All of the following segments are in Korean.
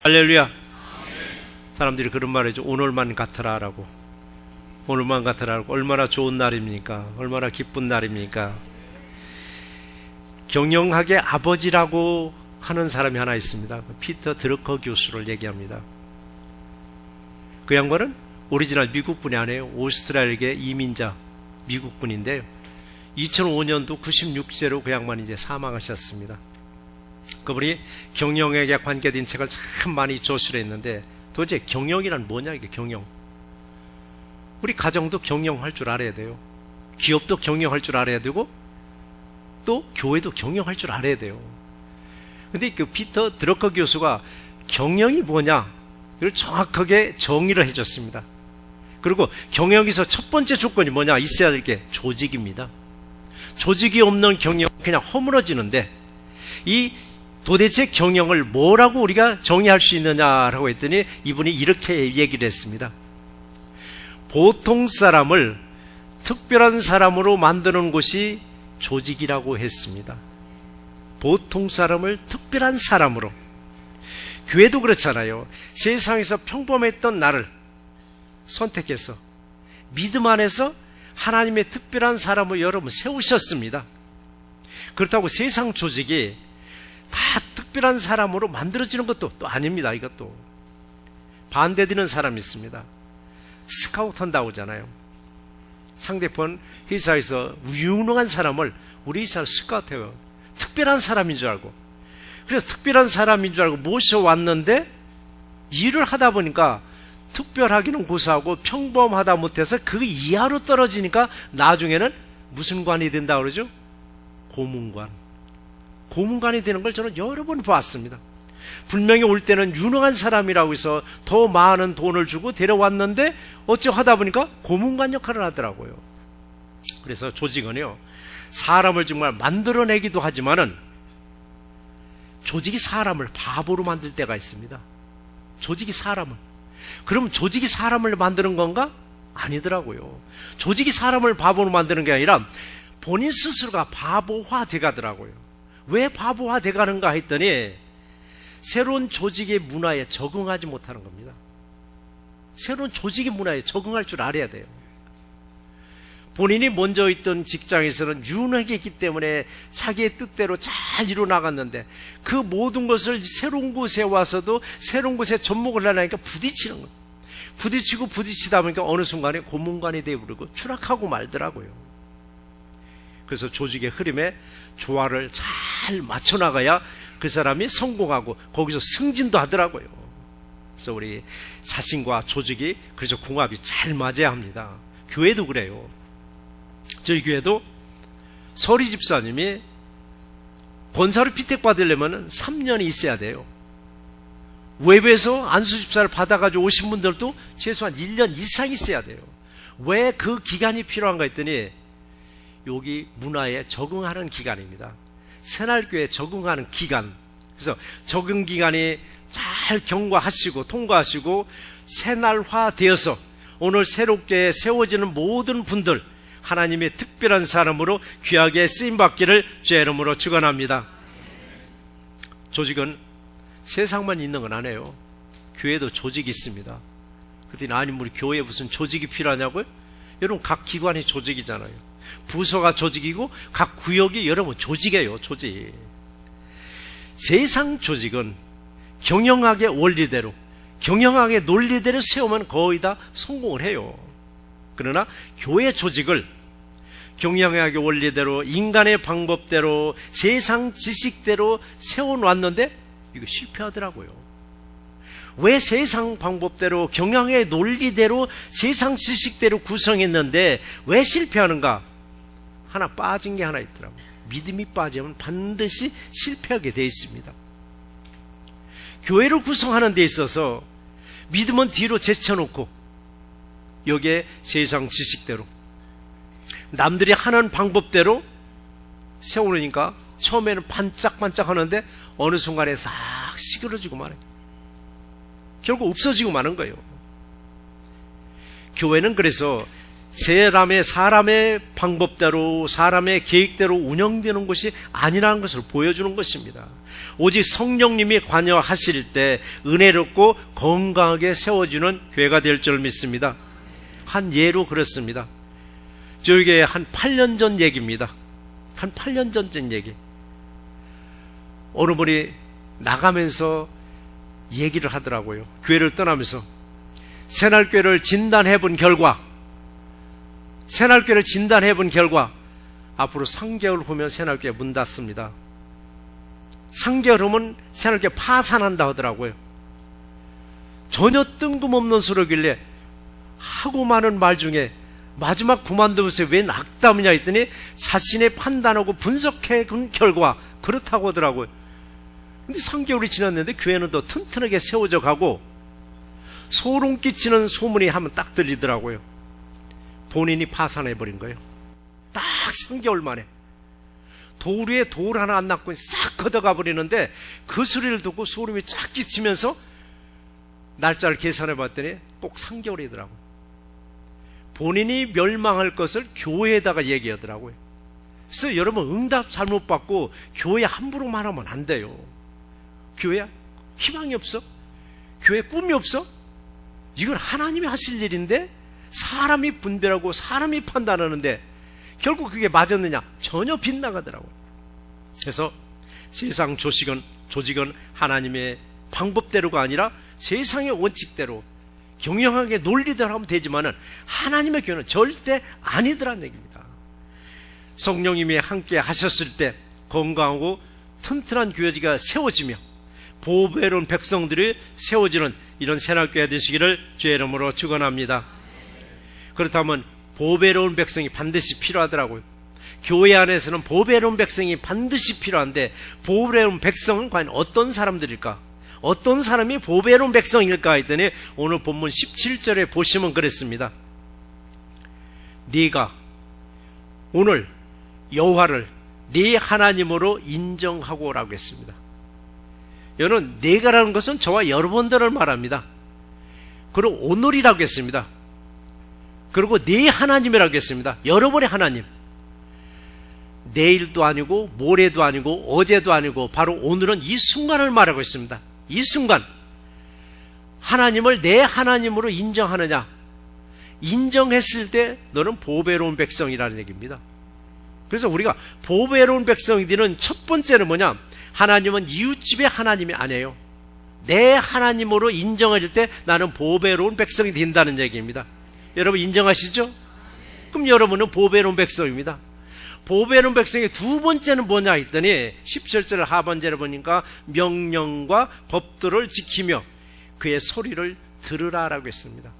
할렐루야. 사람들이 그런 말 해줘. 오늘만 같으라 라고. 오늘만 같으라 라고. 얼마나 좋은 날입니까? 얼마나 기쁜 날입니까? 경영학의 아버지라고 하는 사람이 하나 있습니다. 피터 드러커 교수를 얘기합니다. 그 양반은 오리지널 미국분이 아니에요. 오스트레일리아계 이민자 미국분인데요. 2005년도 96세로 그 양반이 이제 사망하셨습니다. 그분이 경영학에 관계된 책을 참 많이 저술했는데 도대체 경영이란 뭐냐 이게 경영. 우리 가정도 경영할 줄 알아야 돼요. 기업도 경영할 줄 알아야 되고 또 교회도 경영할 줄 알아야 돼요. 근데 그 피터 드러커 교수가 경영이 뭐냐를 정확하게 정의를 해줬습니다. 그리고 경영에서 첫 번째 조건이 뭐냐 있어야 될 게 조직입니다. 조직이 없는 경영은 그냥 허물어지는데 이 도대체 경영을 뭐라고 우리가 정의할 수 있느냐라고 했더니 이분이 이렇게 얘기를 했습니다. 보통 사람을 특별한 사람으로 만드는 곳이 조직이라고 했습니다. 보통 사람을 특별한 사람으로. 교회도 그렇잖아요. 세상에서 평범했던 나를 선택해서 믿음 안에서 하나님의 특별한 사람을 여러분 세우셨습니다. 그렇다고 세상 조직이 다 특별한 사람으로 만들어지는 것도 또 아닙니다. 이것도 반대되는 사람이 있습니다. 스카우트 한다고 하잖아요. 상대편 회사에서 유능한 사람을 우리 회사로 스카우트해요. 특별한 사람인 줄 알고. 그래서 특별한 사람인 줄 알고 모셔왔는데 일을 하다 보니까 특별하기는 고사하고 평범하다 못해서 그 이하로 떨어지니까 나중에는 무슨 관이 된다고 그러죠? 고문관. 고문관이 되는 걸 저는 여러 번 봤습니다. 분명히 올 때는 유능한 사람이라고 해서 더 많은 돈을 주고 데려왔는데 어쩌 하다 보니까 고문관 역할을 하더라고요. 그래서 조직은요, 사람을 정말 만들어내기도 하지만은 조직이 사람을 바보로 만들 때가 있습니다. 조직이 사람을. 그럼 조직이 사람을 만드는 건가? 아니더라고요. 조직이 사람을 바보로 만드는 게 아니라 본인 스스로가 바보화 돼가더라고요. 왜 바보화 돼가는가 했더니 새로운 조직의 문화에 적응하지 못하는 겁니다. 새로운 조직의 문화에 적응할 줄 알아야 돼요. 본인이 먼저 있던 직장에서는 유능했기 때문에 자기의 뜻대로 잘 이루어나갔는데 그 모든 것을 새로운 곳에 와서도 새로운 곳에 접목을 하려니까 부딪히는 거예요. 부딪히고 부딪히다 보니까 어느 순간에 고문관이 되어버리고 추락하고 말더라고요. 그래서 조직의 흐름에 조화를 잘 맞춰나가야 그 사람이 성공하고 거기서 승진도 하더라고요. 그래서 우리 자신과 조직이 그래서 궁합이 잘 맞아야 합니다. 교회도 그래요. 저희 교회도 서리 집사님이 권사로 피택받으려면 3년이 있어야 돼요. 외부에서 안수 집사를 받아가지고 오신 분들도 최소한 1년 이상 있어야 돼요. 왜 그 기간이 필요한가 했더니 여기 문화에 적응하는 기간입니다. 새날교회에 적응하는 기간. 그래서 적응 기간이 잘 경과하시고 통과하시고 새날화 되어서 오늘 새롭게 세워지는 모든 분들 하나님의 특별한 사람으로 귀하게 쓰임받기를 주의 이름으로 축원합니다. 조직은 세상만 있는 건 아니에요. 교회도 조직이 있습니다. 그랬더니 아니 우리 교회에 무슨 조직이 필요하냐고요? 여러분 각 기관이 조직이잖아요. 부서가 조직이고 각 구역이 여러분 조직이에요. 조직. 세상 조직은 경영학의 원리대로 경영학의 논리대로 세우면 거의 다 성공을 해요. 그러나 교회 조직을 경영학의 원리대로 인간의 방법대로 세상 지식대로 세워놨는데 이거 실패하더라고요. 왜 세상 방법대로 경영의 논리대로 세상 지식대로 구성했는데 왜 실패하는가? 하나 빠진 게 하나 있더라고요. 믿음이 빠지면 반드시 실패하게 돼 있습니다. 교회를 구성하는 데 있어서 믿음은 뒤로 제쳐놓고 여기에 세상 지식대로 남들이 하는 방법대로 세우니까 처음에는 반짝반짝 하는데 어느 순간에 싹 시끄러지고 말아요. 결국 없어지고 마는 거예요. 교회는 그래서 사람의 방법대로, 사람의 계획대로 운영되는 것이 아니라는 것을 보여주는 것입니다. 오직 성령님이 관여하실 때 은혜롭고 건강하게 세워지는 교회가 될 줄 믿습니다. 한 예로 그렇습니다. 저에게 한 8년 전 얘기입니다. 한 8년 전 얘기. 어느 분이 나가면서 얘기를 하더라고요. 교회를 떠나면서 새날교회를 진단해 본 결과 앞으로 3개월 후면 새날교회 문 닫습니다. 3개월 후면 새날교회 파산한다 하더라고요. 전혀 뜬금없는 소리길래 하고 많은 말 중에 마지막 그만두면서 왜 낙담이냐 했더니 자신의 판단하고 분석해 본 결과 그렇다고 하더라고요. 근데 3개월이 지났는데 교회는 더 튼튼하게 세워져 가고 소름 끼치는 소문이 하면 딱 들리더라고요. 본인이 파산해버린 거예요. 딱 3개월 만에. 돌 위에 돌 하나 안 놨고 싹 걷어가 버리는데 그 소리를 듣고 소름이 쫙 끼치면서 날짜를 계산해 봤더니 꼭 3개월이더라고요. 본인이 멸망할 것을 교회에다가 얘기하더라고요. 그래서 여러분 응답 잘못 받고 교회 함부로 말하면 안 돼요. 교회야 희망이 없어? 교회 꿈이 없어? 이건 하나님이 하실 일인데 사람이 분별하고 사람이 판단하는데 결국 그게 맞았느냐? 전혀 빗나가더라고요. 그래서 세상 조직은 하나님의 방법대로가 아니라 세상의 원칙대로 경영하게 논리대로 하면 되지만은 하나님의 교회는 절대 아니더란 얘기입니다. 성령님이 함께 하셨을 때 건강하고 튼튼한 교회가 세워지며 보배로운 백성들이 세워지는 이런 새날교회 되시기를 주의 이름으로 축원합니다. 그렇다면 보배로운 백성이 반드시 필요하더라고요. 교회 안에서는 보배로운 백성이 반드시 필요한데 보배로운 백성은 과연 어떤 사람들일까? 어떤 사람이 보배로운 백성일까 했더니 오늘 본문 17절에 보시면 그랬습니다. 네가 오늘 여호와를 네 하나님으로 인정하고 라고 했습니다. 여러분 네가라는 것은 저와 여러분들을 말합니다. 그리고 오늘이라고 했습니다. 그리고 네 하나님이라고 했습니다. 여러분의 하나님. 내일도 아니고 모레도 아니고 어제도 아니고 바로 오늘은 이 순간을 말하고 있습니다. 이 순간 하나님을 내 하나님으로 인정하느냐? 인정했을 때 너는 보배로운 백성이라는 얘기입니다. 그래서 우리가 보배로운 백성이 되는 첫 번째는 뭐냐? 하나님은 이웃집의 하나님이 아니에요. 내 하나님으로 인정할 때 나는 보배로운 백성이 된다는 얘기입니다. 여러분 인정하시죠? 그럼 여러분은 보배로운 백성입니다. 보배로운 백성의 두 번째는 뭐냐 했더니 17절 하반절에 보니까 명령과 법도를 지키며 그의 소리를 들으라라고 했습니다.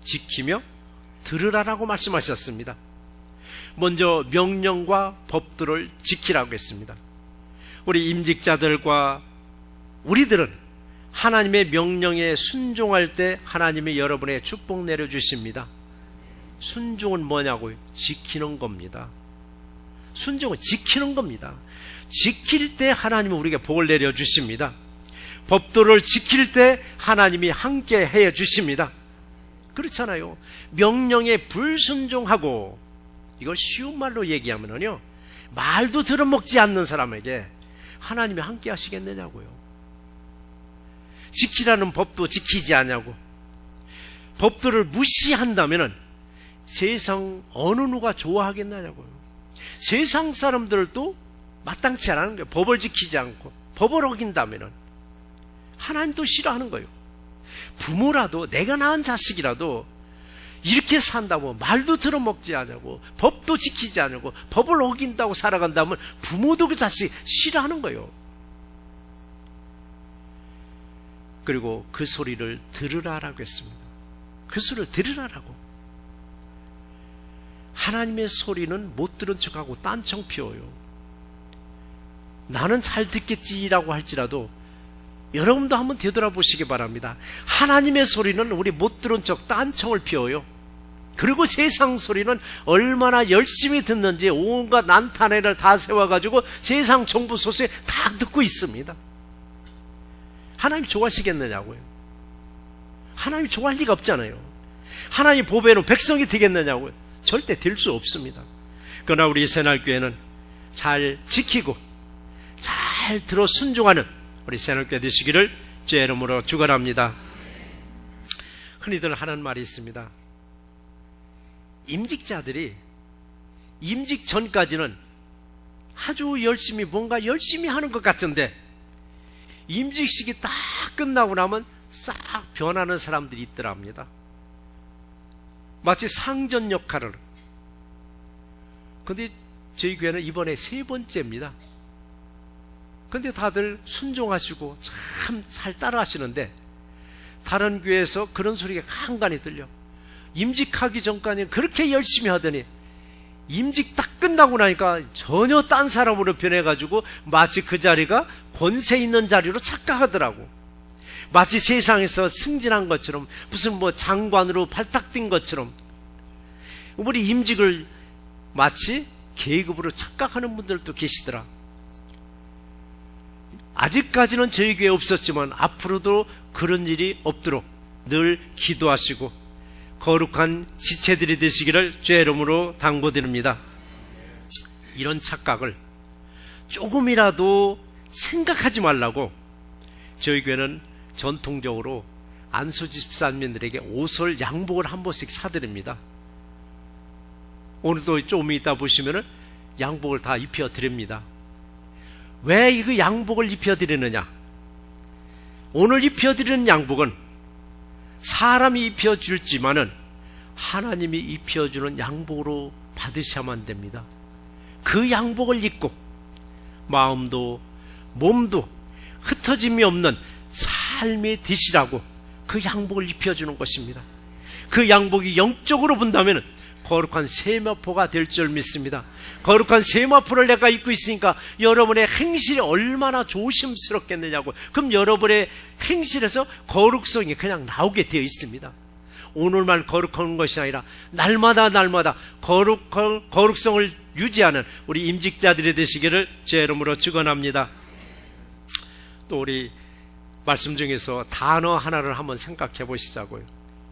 지키며 들으라라고 말씀하셨습니다. 먼저 명령과 법도를 지키라고 했습니다. 우리 임직자들과 우리들은 하나님의 명령에 순종할 때 하나님이 여러분의 축복 내려주십니다. 순종은 뭐냐고요? 지키는 겁니다. 순종은 지키는 겁니다. 지킬 때 하나님은 우리에게 복을 내려주십니다. 법도를 지킬 때 하나님이 함께 해주십니다. 그렇잖아요. 명령에 불순종하고 이걸 쉬운 말로 얘기하면요 말도 들어먹지 않는 사람에게 하나님이 함께 하시겠느냐고요. 지키라는 법도 지키지 않냐고. 법도를 무시한다면은 세상 어느 누가 좋아하겠냐고요. 세상 사람들도 마땅치 않은 거예요. 법을 지키지 않고 법을 어긴다면은 하나님도 싫어하는 거예요. 부모라도 내가 낳은 자식이라도 이렇게 산다고 말도 들어먹지 않냐고 법도 지키지 않냐고 법을 어긴다고 살아간다면 부모도 그 자식 싫어하는 거예요. 그리고 그 소리를 들으라라고 했습니다. 그 소리를 들으라라고. 하나님의 소리는 못 들은 척하고 딴청 피워요. 나는 잘 듣겠지라고 할지라도 여러분도 한번 되돌아보시기 바랍니다. 하나님의 소리는 우리 못 들은 척 딴청을 피워요. 그리고 세상 소리는 얼마나 열심히 듣는지 온갖 난타내를 다 세워가지고 세상 정부 소수에 다 듣고 있습니다. 하나님 좋아하시겠느냐고요. 하나님 좋아할 리가 없잖아요. 하나님 보배로운 백성이 되겠느냐고요? 절대 될 수 없습니다. 그러나 우리 새날교회는 잘 지키고 잘 들어 순종하는 우리 새날교회 되시기를 주의 이름으로 축원합니다. 흔히들 하는 말이 있습니다. 임직자들이 임직 전까지는 아주 열심히 뭔가 열심히 하는 것 같은데 임직식이 딱 끝나고 나면 싹 변하는 사람들이 있더랍니다. 마치 상전 역할을. 근데 저희 교회는 이번에 3번째입니다. 근데 다들 순종하시고 참 잘 따라 하시는데 다른 교회에서 그런 소리가 간간히 들려. 임직하기 전까지는 그렇게 열심히 하더니 임직 딱 끝나고 나니까 전혀 딴 사람으로 변해가지고 마치 그 자리가 권세 있는 자리로 착각하더라고. 마치 세상에서 승진한 것처럼 무슨 뭐 장관으로 발탁된 것처럼 우리 임직을 마치 계급으로 착각하는 분들도 계시더라. 아직까지는 저희 교회에 없었지만 앞으로도 그런 일이 없도록 늘 기도하시고 거룩한 지체들이 되시기를 주의 이름으로 당부드립니다. 이런 착각을 조금이라도 생각하지 말라고 저희 교회는 전통적으로 안수 집사님들에게 옷을 양복을 한 번씩 사드립니다. 오늘도 좀 이따 보시면은 양복을 다 입혀드립니다. 왜 이 양복을 입혀드리느냐? 오늘 입혀드리는 양복은 사람이 입혀줄지만은 하나님이 입혀주는 양복으로 받으셔야만 됩니다. 그 양복을 입고 마음도 몸도 흩어짐이 없는 삶이 되시라고 그 양복을 입혀주는 것입니다. 그 양복이 영적으로 본다면 거룩한 세마포가 될 줄 믿습니다. 거룩한 세마포를 내가 입고 있으니까 여러분의 행실이 얼마나 조심스럽겠느냐고. 그럼 여러분의 행실에서 거룩성이 그냥 나오게 되어 있습니다. 오늘만 거룩한 것이 아니라 날마다 거룩성을 유지하는 우리 임직자들이 되시기를 제 이름으로 축원합니다. 또 우리 말씀 중에서 단어 하나를 한번 생각해 보시자고요.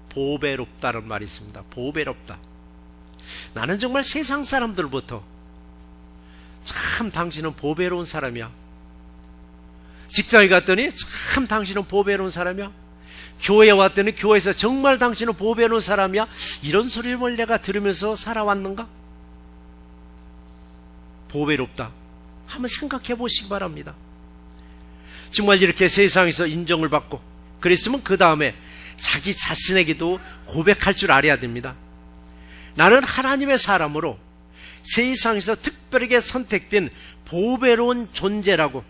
보배롭다는 말이 있습니다. 보배롭다. 나는 정말 세상 사람들부터 참 당신은 보배로운 사람이야. 직장에 갔더니 참 당신은 보배로운 사람이야. 교회에 왔더니 교회에서 정말 당신은 보배로운 사람이야. 이런 소리를 내가 들으면서 살아왔는가? 보배롭다. 한번 생각해 보시기 바랍니다. 정말 이렇게 세상에서 인정을 받고 그랬으면 그 다음에 자기 자신에게도 고백할 줄 알아야 됩니다. 나는 하나님의 사람으로 세상에서 특별하게 선택된 보배로운 존재라고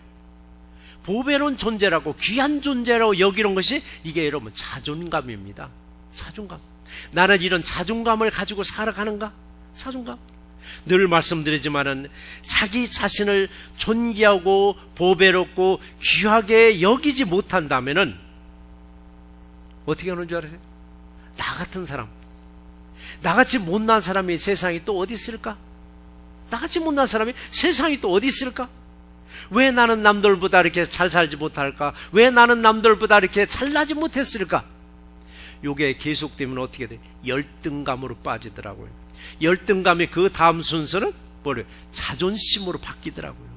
귀한 존재라고 여기는 것이 이게 여러분 자존감입니다. 자존감. 나는 이런 자존감을 가지고 살아가는가? 자존감. 늘 말씀드리지만은 자기 자신을 존귀하고 보배롭고 귀하게 여기지 못한다면은 어떻게 하는 줄 알아요? 나 같은 사람, 나같이 못난 사람이 세상에 또 어디 있을까? 나같이 못난 사람이 세상에 또 어디 있을까? 왜 나는 남들보다 이렇게 잘 살지 못할까? 왜 나는 남들보다 이렇게 잘나지 못했을까? 요게 계속되면 어떻게 돼? 열등감으로 빠지더라고요. 열등감이 그 다음 순서는 뭐래요? 자존심으로 바뀌더라고요.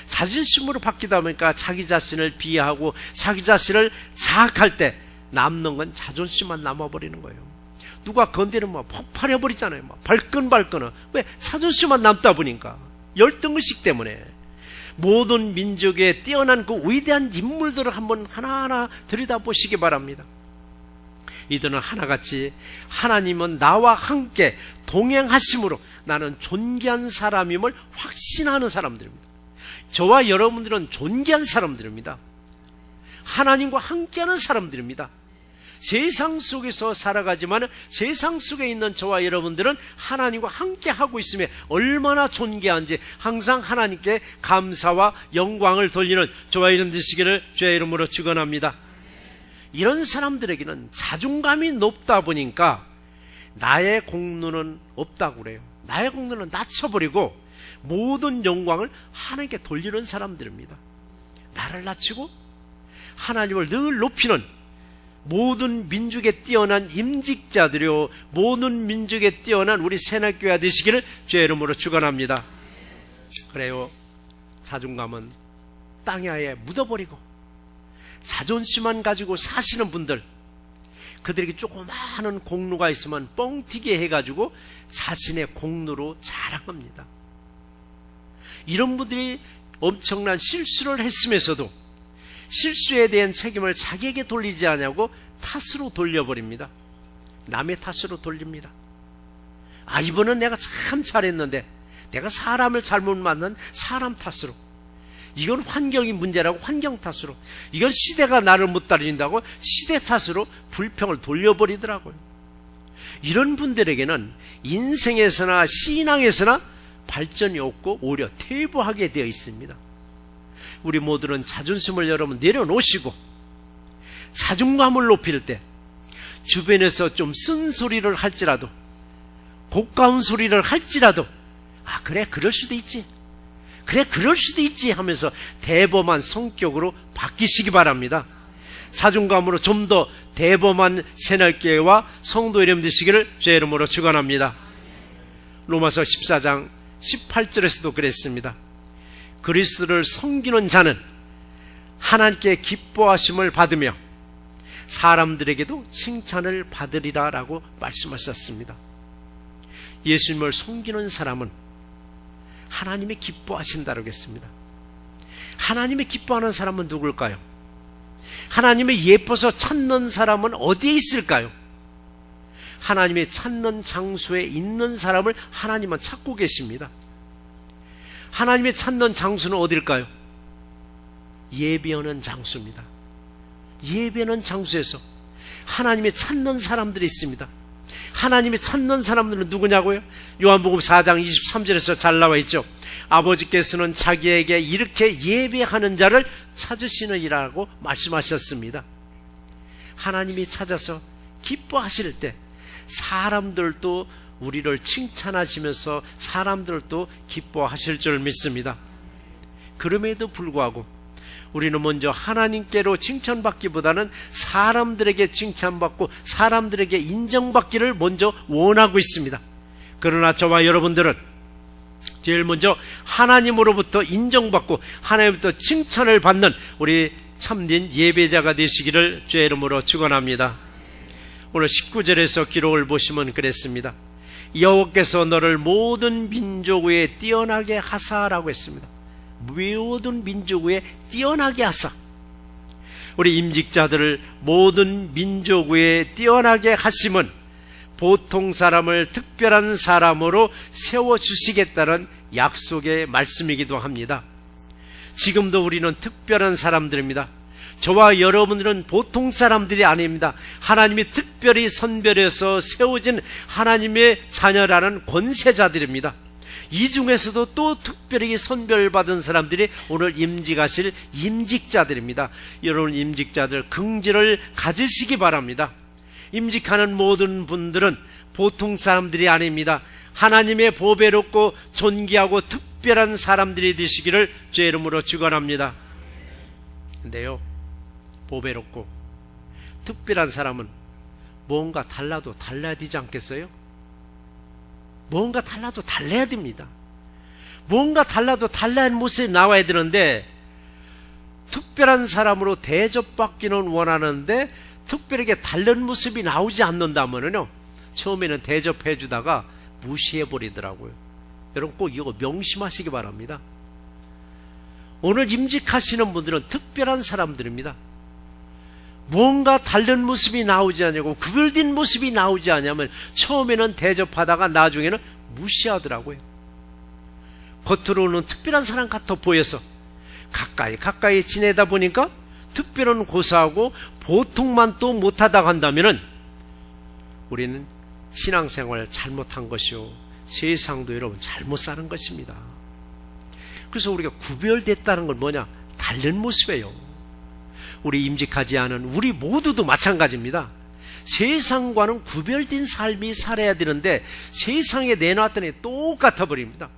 자존심으로 바뀌다 보니까 자기 자신을 비하하고 자기 자신을 자학할 때 남는 건 자존심만 남아버리는 거예요. 누가 건드리면 폭발해버리잖아요. 발끈발끈은. 왜? 자존심만 남다 보니까. 열등의식 때문에. 모든 민족에 뛰어난 그 위대한 인물들을 한번 하나하나 들여다보시기 바랍니다. 이들은 하나같이 하나님은 나와 함께 동행하심으로 나는 존귀한 사람임을 확신하는 사람들입니다. 저와 여러분들은 존귀한 사람들입니다. 하나님과 함께하는 사람들입니다. 세상 속에서 살아가지만 세상 속에 있는 저와 여러분들은 하나님과 함께하고 있음에 얼마나 존귀한지 항상 하나님께 감사와 영광을 돌리는 저와 여러분 되시기를 주의 이름으로 축원합니다. 이런 사람들에게는 자존감이 높다 보니까 나의 공로는 없다고 그래요. 나의 공로는 낮춰버리고 모든 영광을 하나님께 돌리는 사람들입니다. 나를 낮추고 하나님을 늘 높이는 모든 민족에 뛰어난 임직자들이요 모든 민족에 뛰어난 우리 새날교회가 되시기를 주의 이름으로 축원합니다. 그래요. 자존감은 땅에 아예 묻어버리고 자존심만 가지고 사시는 분들, 그들에게 조그마한 공로가 있으면 뻥튀기 해가지고 자신의 공로로 자랑합니다. 이런 분들이 엄청난 실수를 했으면서도 실수에 대한 책임을 자기에게 돌리지 않냐고 탓으로 돌려버립니다. 남의 탓으로 돌립니다. 아, 이번은 내가 참 잘했는데 내가 사람을 잘못 만난 사람 탓으로, 이건 환경이 문제라고 환경 탓으로, 이건 시대가 나를 못 따라준다고 시대 탓으로 불평을 돌려버리더라고요. 이런 분들에게는 인생에서나 신앙에서나 발전이 없고 오히려 퇴보하게 되어 있습니다. 우리 모두는 자존심을 여러분 내려놓으시고 자존감을 높일 때 주변에서 좀 쓴소리를 할지라도, 고가운 소리를 할지라도, 아, 그래, 그럴 수도 있지, 그래, 그럴 수도 있지 하면서 대범한 성격으로 바뀌시기 바랍니다. 자존감으로 좀 더 대범한 새날교회와 성도 이름 되시기를 주의 이름으로 축원합니다. 로마서 14장 18절에서도 그랬습니다. 그리스도를 섬기는 자는 하나님께 기뻐하심을 받으며 사람들에게도 칭찬을 받으리라 라고 말씀하셨습니다. 예수님을 섬기는 사람은 하나님이 기뻐하신다고 했습니다. 하나님이 기뻐하는 사람은 누굴까요? 하나님이 예뻐서 찾는 사람은 어디에 있을까요? 하나님이 찾는 장소에 있는 사람을 하나님은 찾고 계십니다. 하나님이 찾는 장소는 어딜까요? 예배하는 장소입니다. 예배하는 장소에서 하나님이 찾는 사람들이 있습니다. 하나님이 찾는 사람들은 누구냐고요? 요한복음 4장 23절에서 잘 나와 있죠. 아버지께서는 자기에게 이렇게 예배하는 자를 찾으시느니라고 말씀하셨습니다. 하나님이 찾아서 기뻐하실 때 사람들도 우리를 칭찬하시면서 사람들도 기뻐하실 줄 믿습니다. 그럼에도 불구하고 우리는 먼저 하나님께로 칭찬받기보다는 사람들에게 칭찬받고 사람들에게 인정받기를 먼저 원하고 있습니다. 그러나 저와 여러분들은 제일 먼저 하나님으로부터 인정받고 하나님부터 칭찬을 받는 우리 참된 예배자가 되시기를 주의 이름으로 축원합니다. 오늘 19절에서 기록을 보시면 그랬습니다. 여호와께서 너를 모든 민족 위에 뛰어나게 하사라고 했습니다. 모든 민족 위에 뛰어나게 하사. 우리 임직자들을 모든 민족 위에 뛰어나게 하심은 보통 사람을 특별한 사람으로 세워주시겠다는 약속의 말씀이기도 합니다. 지금도 우리는 특별한 사람들입니다. 저와 여러분들은 보통 사람들이 아닙니다. 하나님이 특별히 선별해서 세워진 하나님의 자녀라는 권세자들입니다. 이 중에서도 또 특별히 선별받은 사람들이 오늘 임직하실 임직자들입니다. 여러분 임직자들 긍지를 가지시기 바랍니다. 임직하는 모든 분들은 보통 사람들이 아닙니다. 하나님의 보배롭고 존귀하고 특별한 사람들이 되시기를 주의 이름으로 축원합니다. 근데요, 보배롭고 특별한 사람은 뭔가 달라도 달라야 되지 않겠어요? 뭔가 달라도 달라야 됩니다. 뭔가 달라도 달라는 모습이 나와야 되는데, 특별한 사람으로 대접받기는 원하는데 특별하게 다른 모습이 나오지 않는다면요, 처음에는 대접해 주다가 무시해 버리더라고요. 여러분 꼭 이거 명심하시기 바랍니다. 오늘 임직하시는 분들은 특별한 사람들입니다. 뭔가 다른 모습이 나오지 않냐고, 구별된 모습이 나오지 않냐면 처음에는 대접하다가 나중에는 무시하더라고요. 겉으로는 특별한 사람 같아 보여서 가까이 지내다 보니까 특별은 고사하고 보통만 또 못하다가 한다면은 우리는 신앙생활 잘못한 것이요, 세상도 여러분 잘못 사는 것입니다. 그래서 우리가 구별됐다는 건 뭐냐? 다른 모습이에요. 우리 임직하지 않은 우리 모두도 마찬가지입니다. 세상과는 구별된 삶이 살아야 되는데 세상에 내놨더니 똑같아 버립니다.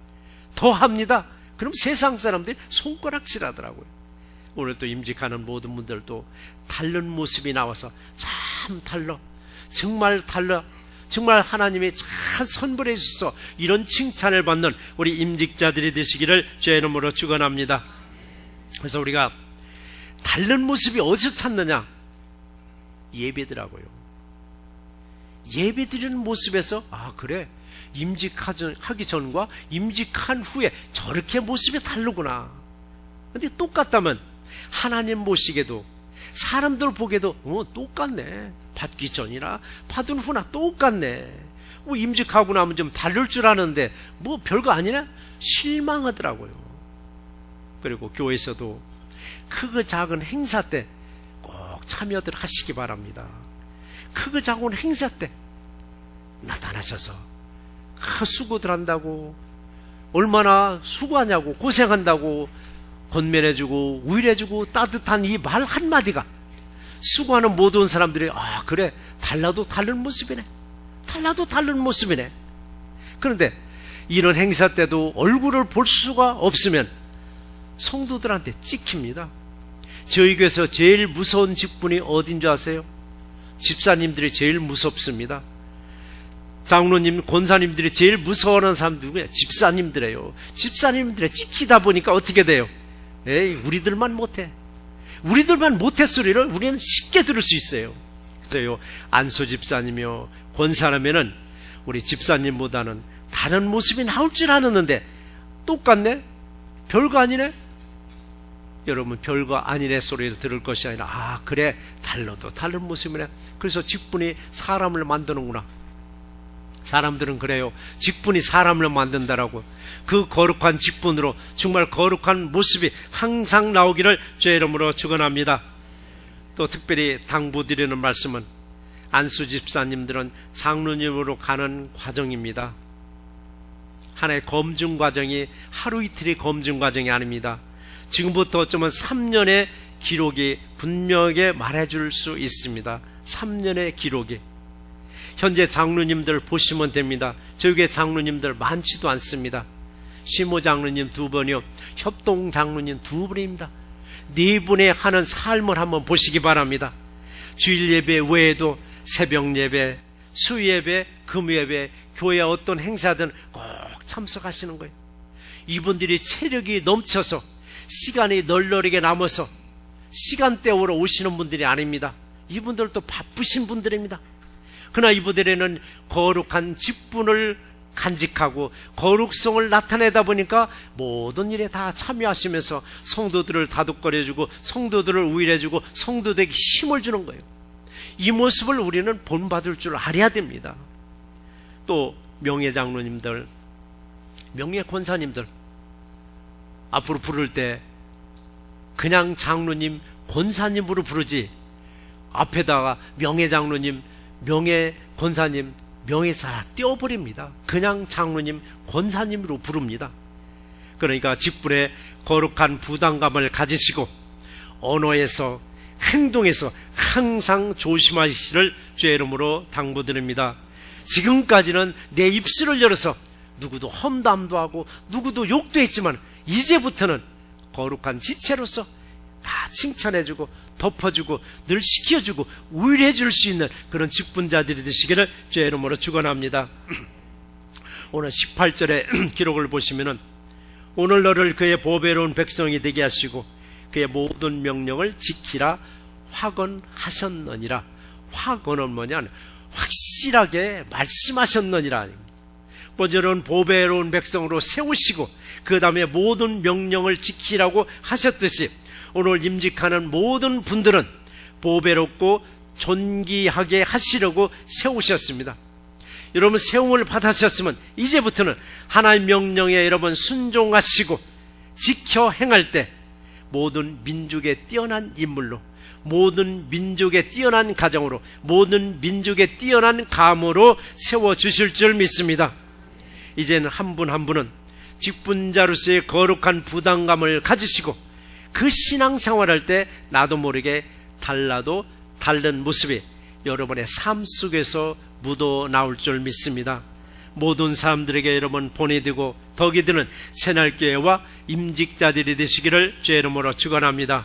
더 합니다. 그럼 세상 사람들이 손가락질하더라고요. 오늘 또 임직하는 모든 분들도 다른 모습이 나와서 참 달라, 정말 달라, 정말 하나님이 잘 선물해 주셔서 이런 칭찬을 받는 우리 임직자들이 되시기를 주의 이름으로 축원합니다. 그래서 우리가 다른 모습이 어디서 찾느냐? 예배더라고요. 예배드리는 모습에서 그래, 임직하기 전과 임직한 후에 저렇게 모습이 다르구나. 근데 똑같다면 하나님 보시기에도, 사람들 보기에도 똑같네. 받기 전이나 받은 후나 똑같네. 임직하고 나면 좀 다를 줄 아는데 별거 아니네? 실망하더라고요. 그리고 교회에서도 크고 작은 행사 때 꼭 참여들 하시기 바랍니다. 크고 작은 행사 때 나타나셔서 수고들 한다고, 얼마나 수고하냐고, 고생한다고 권면해주고 위로해주고 따뜻한 이 말 한마디가 수고하는 모든 사람들이 그래, 달라도 다른 모습이네, 달라도 다른 모습이네. 그런데 이런 행사 때도 얼굴을 볼 수가 없으면 성도들한테 찍힙니다. 저희 교회에서 제일 무서운 직분이 어딘 줄 아세요? 집사님들이 제일 무섭습니다. 장로님, 권사님들이 제일 무서워하는 사람 누구예요? 집사님들이에요. 집사님들이 찍히다 보니까 어떻게 돼요? 에이, 우리들만 못해. 우리들만 못해 소리를 우리는 쉽게 들을 수 있어요. 그래서 안수 집사님이요, 권사라면은 우리 집사님보다는 다른 모습이 나올 줄 알았는데 똑같네? 별거 아니네? 여러분, 별거 아니네 소리를 들을 것이 아니라 그래, 달라도 다른 모습이네. 그래서 직분이 사람을 만드는구나. 사람들은 그래요. 직분이 사람을 만든다라고. 그 거룩한 직분으로 정말 거룩한 모습이 항상 나오기를 주의 이름으로 축원합니다. 또 특별히 당부드리는 말씀은 안수 집사님들은 장로님으로 가는 과정입니다. 하나의 검증 과정이 하루 이틀의 검증 과정이 아닙니다. 지금부터 어쩌면 3년의 기록이 분명하게 말해줄 수 있습니다. 3년의 기록이. 현재 장로님들 보시면 됩니다. 저희 교회 장로님들 많지도 않습니다. 시모 장로님 2분이요, 협동 장로님 2분입니다. 4분의 하는 삶을 한번 보시기 바랍니다. 주일 예배 외에도 새벽 예배, 수예배, 금예배, 교회 어떤 행사든 꼭 참석하시는 거예요. 이분들이 체력이 넘쳐서 시간이 널널하게 남아서 시간 때우러 오시는 분들이 아닙니다. 이분들도 바쁘신 분들입니다. 그러나 이분들에는 거룩한 직분을 간직하고 거룩성을 나타내다 보니까 모든 일에 다 참여하시면서 성도들을 다독거려주고 성도들을 우일해주고 성도들에게 힘을 주는 거예요. 이 모습을 우리는 본받을 줄 알아야 됩니다. 또 명예장로님들, 명예권사님들 앞으로 부를 때 그냥 장로님, 권사님으로 부르지 앞에다가 명예장로님, 명예권사님, 명예사 떼어버립니다. 그냥 장로님, 권사님으로 부릅니다. 그러니까 직분에 거룩한 부담감을 가지시고 언어에서, 행동에서 항상 조심하시기를 주의 이름으로 당부드립니다. 지금까지는 내 입술을 열어서 누구도 험담도 하고 누구도 욕도 했지만 이제부터는 거룩한 지체로서 다 칭찬해주고 덮어주고 늘 시켜주고 우일해줄 수 있는 그런 직분자들이 되시기를 주의 이름으로 축원합니다. 오늘 18절의 기록을 보시면은 오늘 너를 그의 보배로운 백성이 되게 하시고 그의 모든 명령을 지키라 확언하셨느니라. 확언은 뭐냐? 확실하게 말씀하셨느니라. 먼저는 보배로운 백성으로 세우시고 그 다음에 모든 명령을 지키라고 하셨듯이 오늘 임직하는 모든 분들은 보배롭고 존귀하게 하시려고 세우셨습니다. 여러분, 세움을 받으셨으면 이제부터는 하나님 명령에 여러분 순종하시고 지켜 행할 때 모든 민족의 뛰어난 인물로, 모든 민족의 뛰어난 가정으로, 모든 민족의 뛰어난 감으로 세워주실 줄 믿습니다. 이제는 한 분 한 분은 직분자로서의 거룩한 부담감을 가지시고 그 신앙생활할 때 나도 모르게 달라도 다른 모습이 여러분의 삶 속에서 묻어 나올 줄 믿습니다. 모든 사람들에게 여러분 보내드리고 덕이 드는 새날교회와 임직자들이 되시기를 주의 이름으로 축원합니다.